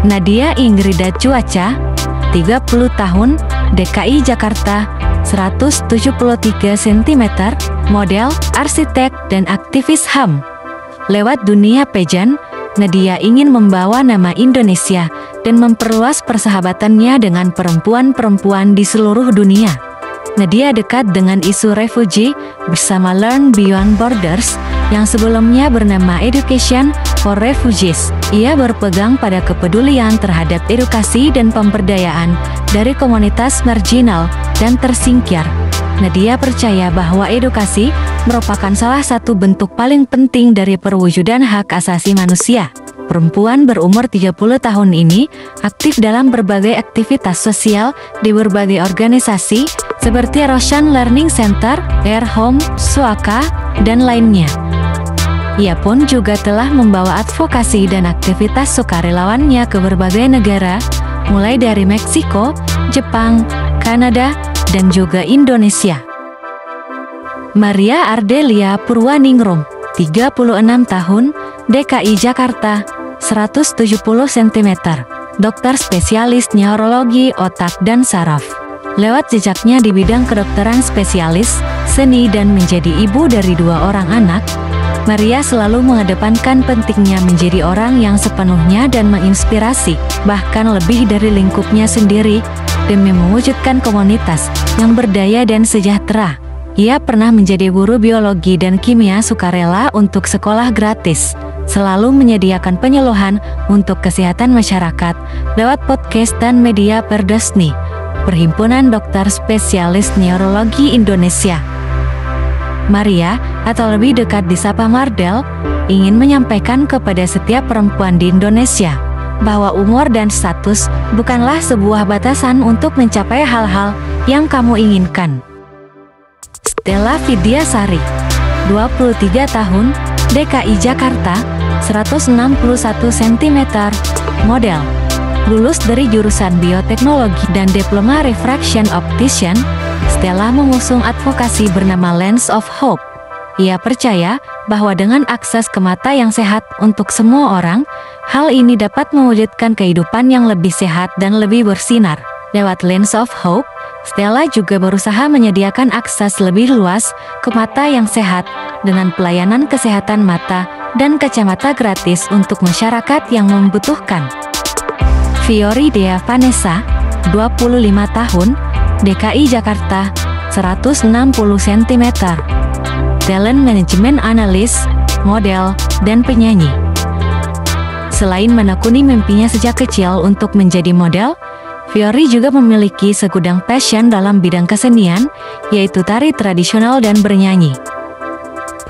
Nadia Ingrida Cuaca, 30 tahun, DKI Jakarta, 173 cm, model, arsitek, dan aktivis HAM. Lewat dunia pageant, Nadia ingin membawa nama Indonesia dan memperluas persahabatannya dengan perempuan-perempuan di seluruh dunia. Nadia dekat dengan isu refugee bersama Learn Beyond Borders yang sebelumnya bernama Education for Refugees. Ia berpegang pada kepedulian terhadap edukasi dan pemberdayaan dari komunitas marginal dan tersingkir. Nadia percaya bahwa edukasi merupakan salah satu bentuk paling penting dari perwujudan hak asasi manusia. Perempuan berumur 30 tahun ini aktif dalam berbagai aktivitas sosial di berbagai organisasi seperti Roshan Learning Center, Air Home, Suaka, dan lainnya. Ia pun juga telah membawa advokasi dan aktivitas sukarelawannya ke berbagai negara, mulai dari Meksiko, Jepang, Kanada, dan juga Indonesia. Maria Ardelia Purwaningrum, 36 tahun, DKI Jakarta, 170 cm, dokter spesialis neurologi otak dan saraf. Lewat jejaknya di bidang kedokteran spesialis, seni dan menjadi ibu dari 2 orang anak, Maria selalu mengedepankan pentingnya menjadi orang yang sepenuhnya dan menginspirasi, bahkan lebih dari lingkupnya sendiri, demi mewujudkan komunitas yang berdaya dan sejahtera. Ia pernah menjadi guru biologi dan kimia sukarela untuk sekolah gratis, selalu menyediakan penyuluhan untuk kesehatan masyarakat lewat podcast dan media Perdesni, Perhimpunan Dokter Spesialis Neurologi Indonesia. Maria, atau lebih dekat disapa Mardel, ingin menyampaikan kepada setiap perempuan di Indonesia bahwa umur dan status bukanlah sebuah batasan untuk mencapai hal-hal yang kamu inginkan. Stella Vidyasari, 23 tahun, DKI Jakarta, 161 cm, model. Lulus dari jurusan bioteknologi dan diploma refraction optician, Stella mengusung advokasi bernama Lens of Hope. Ia percaya bahwa dengan akses ke mata yang sehat untuk semua orang, hal ini dapat mewujudkan kehidupan yang lebih sehat dan lebih bersinar. Lewat Lens of Hope, Stella juga berusaha menyediakan akses lebih luas ke mata yang sehat dengan pelayanan kesehatan mata dan kacamata gratis untuk masyarakat yang membutuhkan. Fiori Dea Vanessa, 25 tahun, DKI Jakarta, 160 cm, talent management analis, model, dan penyanyi. Selain menekuni mimpinya sejak kecil untuk menjadi model, Fiori juga memiliki segudang passion dalam bidang kesenian, yaitu tari tradisional dan bernyanyi.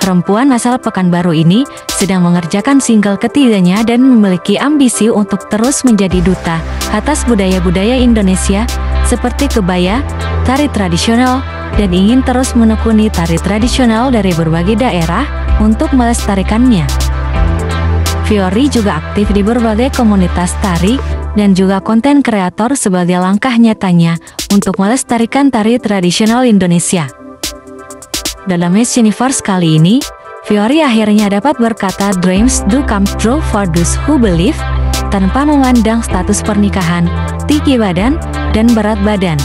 Perempuan asal Pekanbaru ini sedang mengerjakan single ketiganya dan memiliki ambisi untuk terus menjadi duta atas budaya-budaya Indonesia seperti kebaya, tari tradisional, dan ingin terus menekuni tari tradisional dari berbagai daerah untuk melestarikannya. Fiori juga aktif di berbagai komunitas tari dan juga konten kreator sebagai langkah nyatanya untuk melestarikan tari tradisional Indonesia. Dalam Miss Universe kali ini, Fiori akhirnya dapat berkata dreams do come true for those who believe, tanpa memandang status pernikahan, tinggi badan, dan berat badan.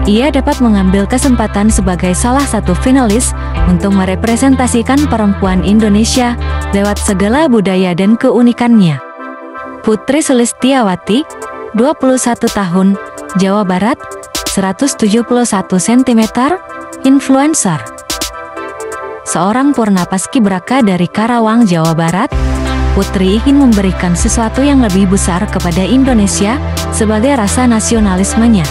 Ia dapat mengambil kesempatan sebagai salah satu finalis untuk merepresentasikan perempuan Indonesia lewat segala budaya dan keunikannya. Putri Sulistiawati, 21 tahun, Jawa Barat, 171 cm, influencer. Seorang purna paskibraka dari Karawang, Jawa Barat, Putri ingin memberikan sesuatu yang lebih besar kepada Indonesia sebagai rasa nasionalismenya.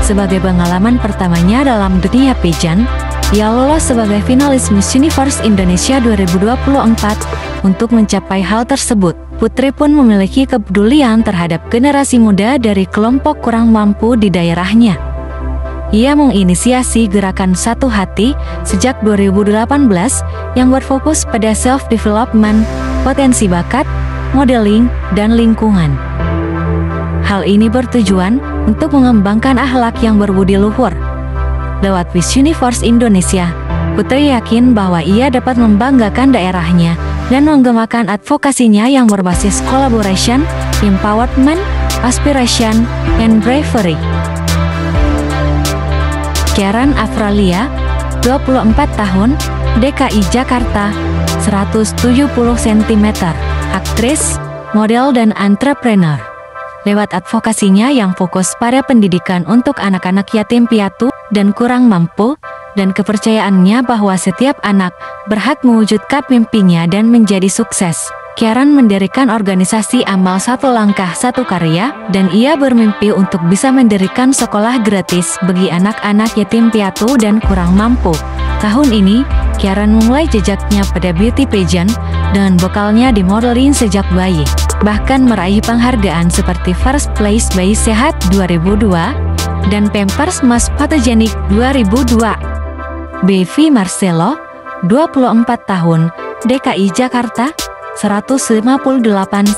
Sebagai pengalaman pertamanya dalam dunia pageant, ia lolos sebagai finalis Miss Universe Indonesia 2024. Untuk mencapai hal tersebut, Putri pun memiliki kepedulian terhadap generasi muda dari kelompok kurang mampu di daerahnya. Ia menginisiasi gerakan Satu Hati sejak 2018 yang berfokus pada self-development, potensi bakat, modeling, dan lingkungan. Hal ini bertujuan untuk mengembangkan akhlak yang berbudi luhur. Lewat Miss Universe Indonesia, Putri yakin bahwa ia dapat membanggakan daerahnya dan menggemakan advokasinya yang berbasis collaboration empowerment, aspiration, and bravery. Karen Afralia, 24 tahun, DKI Jakarta, 170 cm, aktris, model dan entrepreneur. Lewat advokasinya yang fokus pada pendidikan untuk anak-anak yatim piatu dan kurang mampu, dan kepercayaannya bahwa setiap anak berhak mewujudkan mimpinya dan menjadi sukses, Karen mendirikan organisasi Amal Satu Langkah Satu Karya, dan ia bermimpi untuk bisa mendirikan sekolah gratis bagi anak-anak yatim piatu dan kurang mampu. Tahun ini, Karen memulai jejaknya pada beauty pageant dengan bekalnya di modeling sejak bayi, bahkan meraih penghargaan seperti First Place Bayi Sehat 2002 dan Pampers Most Photogenic 2002. Bevi Marcelo, 24 tahun, DKI Jakarta, 158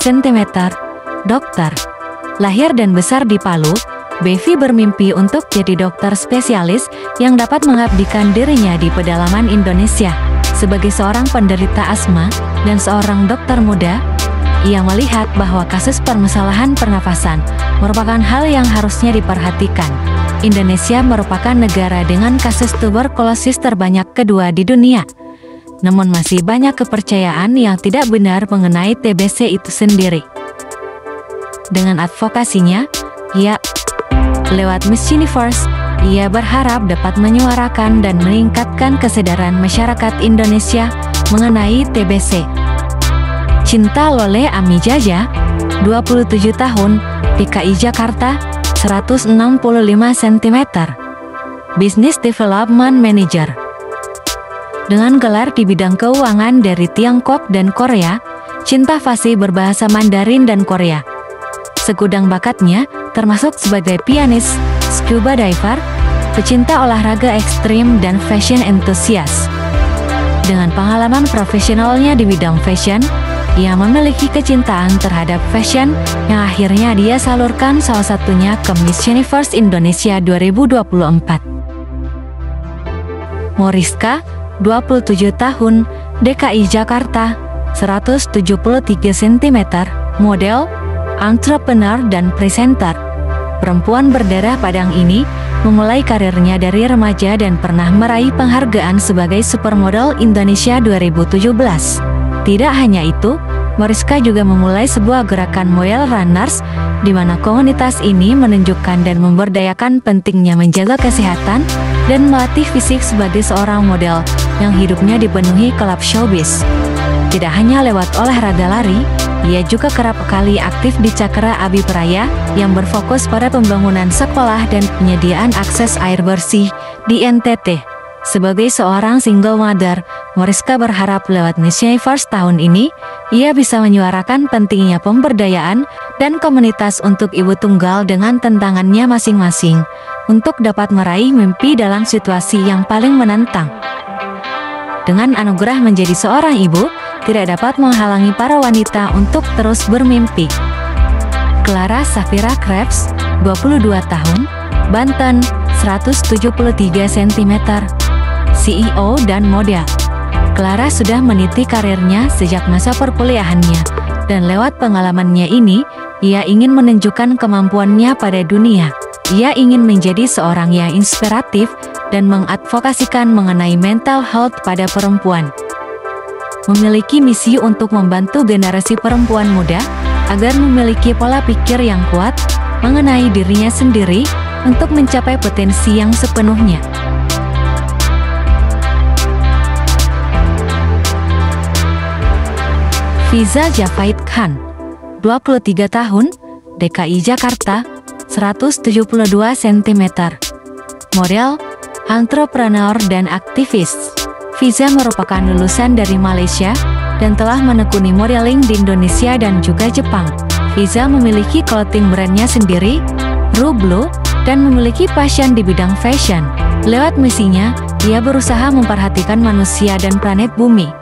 cm, dokter. Lahir dan besar di Palu, Bevi bermimpi untuk jadi dokter spesialis yang dapat mengabdikan dirinya di pedalaman Indonesia. Sebagai seorang penderita asma dan seorang dokter muda, ia melihat bahwa kasus permasalahan pernafasan merupakan hal yang harusnya diperhatikan. Indonesia merupakan negara dengan kasus tuberkulosis terbanyak kedua di dunia. Namun masih banyak kepercayaan yang tidak benar mengenai TBC itu sendiri. Dengan advokasinya, lewat Miss Universe, ia berharap dapat menyuarakan dan meningkatkan kesadaran masyarakat Indonesia mengenai TBC. Cinta Lole Amijaja, 27 tahun, DKI Jakarta, 165 cm, Business Development Manager. Dengan gelar di bidang keuangan dari Tiongkok dan Korea, Cinta fasih berbahasa Mandarin dan Korea. Segudang bakatnya termasuk sebagai pianis, scuba diver, pecinta olahraga ekstrim dan fashion enthusiast. Dengan pengalaman profesionalnya di bidang fashion, ia memiliki kecintaan terhadap fashion yang akhirnya dia salurkan, salah satunya ke Miss Universe Indonesia 2024. Moriska, 27 tahun, DKI Jakarta, 173 cm, model, entrepreneur dan presenter. Perempuan berdarah Padang ini memulai karirnya dari remaja dan pernah meraih penghargaan sebagai Supermodel Indonesia 2017. Tidak hanya itu, Moriska juga memulai sebuah gerakan Moel Runners, di mana komunitas ini menunjukkan dan memberdayakan pentingnya menjaga kesehatan dan melatih fisik sebagai seorang model yang hidupnya dipenuhi kelap showbiz. Tidak hanya lewat olahraga lari, ia juga kerap kali aktif di Cakra Abi Praya yang berfokus pada pembangunan sekolah dan penyediaan akses air bersih di NTT. Sebagai seorang single mother, Moriska berharap lewat Miss Universe tahun ini, ia bisa menyuarakan pentingnya pemberdayaan dan komunitas untuk ibu tunggal dengan tantangannya masing-masing, untuk dapat meraih mimpi dalam situasi yang paling menantang. Dengan anugerah menjadi seorang ibu, tidak dapat menghalangi para wanita untuk terus bermimpi. Clara Safira Krebs, 22 tahun, Banten, 173 cm, CEO dan model. Clara sudah meniti karirnya sejak masa perkuliahannya, dan lewat pengalamannya ini, ia ingin menunjukkan kemampuannya pada dunia. Ia ingin menjadi seorang yang inspiratif dan mengadvokasikan mengenai mental health pada perempuan. Memiliki misi untuk membantu generasi perempuan muda agar memiliki pola pikir yang kuat mengenai dirinya sendiri untuk mencapai potensi yang sepenuhnya. Fiza Javait Khan, 23 tahun, DKI Jakarta, 172 cm, model, entrepreneur dan aktivis. Fiza merupakan lulusan dari Malaysia dan telah menekuni modeling di Indonesia dan juga Jepang. Fiza memiliki clothing brandnya sendiri, Rublo, dan memiliki passion di bidang fashion. Lewat misinya, ia berusaha memperhatikan manusia dan planet bumi.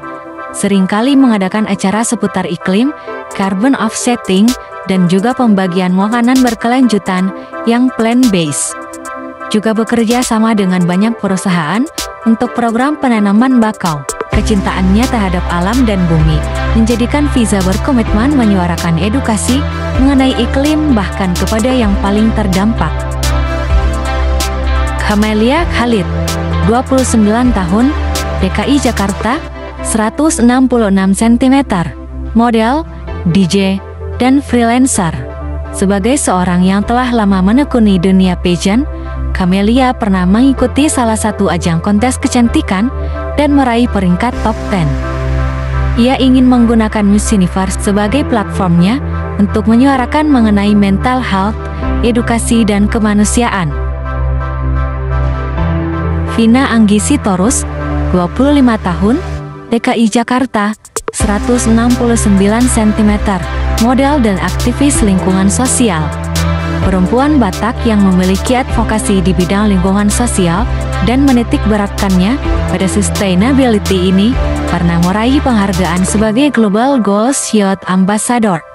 Seringkali mengadakan acara seputar iklim, carbon offsetting, dan juga pembagian makanan berkelanjutan yang plant-based. Juga bekerja sama dengan banyak perusahaan untuk program penanaman bakau. Kecintaannya terhadap alam dan bumi menjadikan Fiza berkomitmen menyuarakan edukasi mengenai iklim bahkan kepada yang paling terdampak. Camelia Khalid, 29 tahun, DKI Jakarta, 166 cm, model, DJ, dan freelancer. Sebagai seorang yang telah lama menekuni dunia pageant, Camelia pernah mengikuti salah satu ajang kontes kecantikan dan meraih peringkat top 10. Ia ingin menggunakan Miss Universe sebagai platformnya untuk menyuarakan mengenai mental health, edukasi, dan kemanusiaan. Vina Anggi Sitorus, 25 tahun, DKI Jakarta, 169 cm, model dan aktivis lingkungan sosial. Perempuan Batak yang memiliki advokasi di bidang lingkungan sosial dan menitik beratkannya pada sustainability ini pernah meraih penghargaan sebagai Global Goals Youth Ambassador.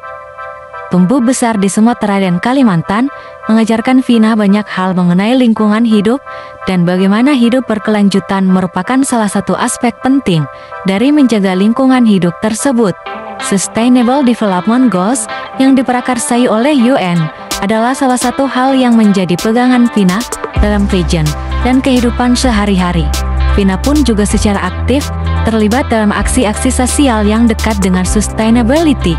Tumbuh besar di Sumatera dan Kalimantan, mengajarkan Vina banyak hal mengenai lingkungan hidup dan bagaimana hidup berkelanjutan merupakan salah satu aspek penting dari menjaga lingkungan hidup tersebut. Sustainable Development Goals yang diprakarsai oleh UN adalah salah satu hal yang menjadi pegangan Vina dalam pageant dan kehidupan sehari-hari. Vina pun juga secara aktif terlibat dalam aksi-aksi sosial yang dekat dengan sustainability,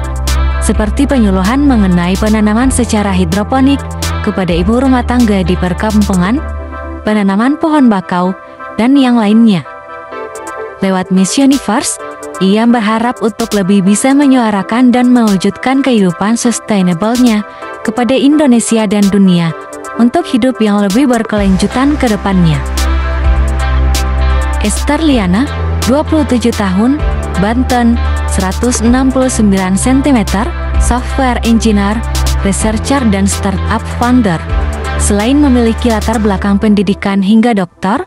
seperti penyuluhan mengenai penanaman secara hidroponik kepada ibu rumah tangga di perkampungan, penanaman pohon bakau, dan yang lainnya. Lewat Miss Universe, ia berharap untuk lebih bisa menyuarakan dan mewujudkan kehidupan sustainable-nya kepada Indonesia dan dunia untuk hidup yang lebih berkelanjutan ke depannya. Esther Liana, 27 tahun, Banten, 169 cm, software engineer, researcher, dan startup founder. Selain memiliki latar belakang pendidikan hingga doktor,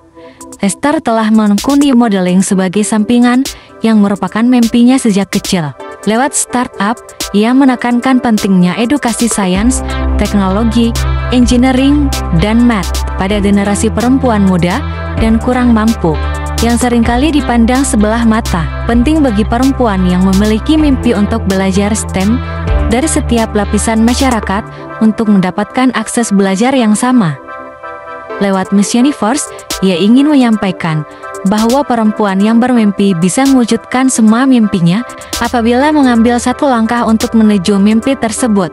Esther telah menekuni modeling sebagai sampingan yang merupakan mimpinya sejak kecil. Lewat startup, ia menekankan pentingnya edukasi sains, teknologi, engineering, dan math pada generasi perempuan muda dan kurang mampu, yang seringkali dipandang sebelah mata. Penting bagi perempuan yang memiliki mimpi untuk belajar STEM dari setiap lapisan masyarakat untuk mendapatkan akses belajar yang sama. Lewat Miss Universe, ia ingin menyampaikan bahwa perempuan yang bermimpi bisa mewujudkan semua mimpinya apabila mengambil satu langkah untuk menuju mimpi tersebut.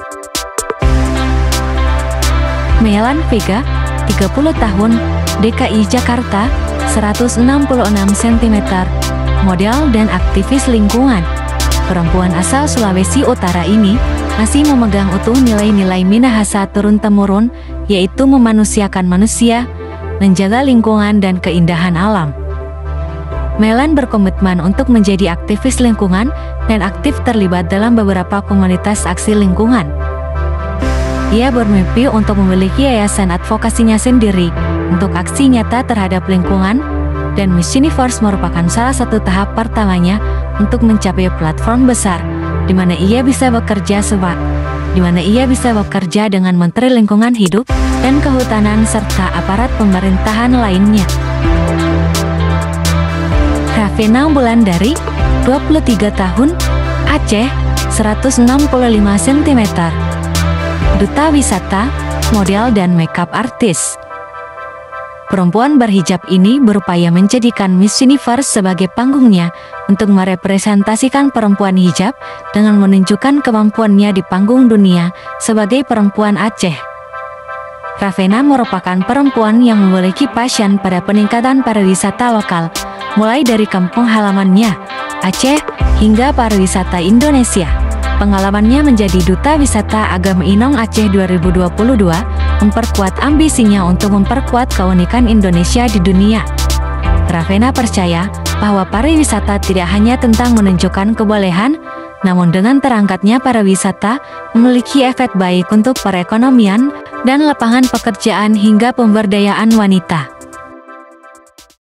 Melan Vega, 30 tahun, DKI Jakarta, 166 cm, model dan aktivis lingkungan. Perempuan asal Sulawesi Utara ini masih memegang utuh nilai-nilai Minahasa turun-temurun, yaitu memanusiakan manusia, menjaga lingkungan, dan keindahan alam. Melan berkomitmen untuk menjadi aktivis lingkungan dan aktif terlibat dalam beberapa komunitas aksi lingkungan. Ia bermimpi untuk memiliki yayasan advokasinya sendiri untuk aksi nyata terhadap lingkungan, dan Miss Universe merupakan salah satu tahap pertamanya untuk mencapai platform besar di mana ia bisa bekerja dengan Menteri Lingkungan Hidup dan Kehutanan serta aparat pemerintahan lainnya. Ravena Wulandari, 23 tahun, Aceh, 165 cm, duta wisata, model, dan makeup artist. Perempuan berhijab ini berupaya menjadikan Miss Universe sebagai panggungnya untuk merepresentasikan perempuan hijab dengan menunjukkan kemampuannya di panggung dunia sebagai perempuan Aceh. Ravena merupakan perempuan yang memiliki passion pada peningkatan pariwisata lokal, mulai dari kampung halamannya, Aceh, hingga pariwisata Indonesia. Pengalamannya menjadi Duta Wisata Agam Inong Aceh 2022 memperkuat ambisinya untuk memperkuat keunikan Indonesia di dunia. Ravena percaya bahwa pariwisata tidak hanya tentang menunjukkan kebolehan, namun dengan terangkatnya pariwisata memiliki efek baik untuk perekonomian dan lapangan pekerjaan hingga pemberdayaan wanita.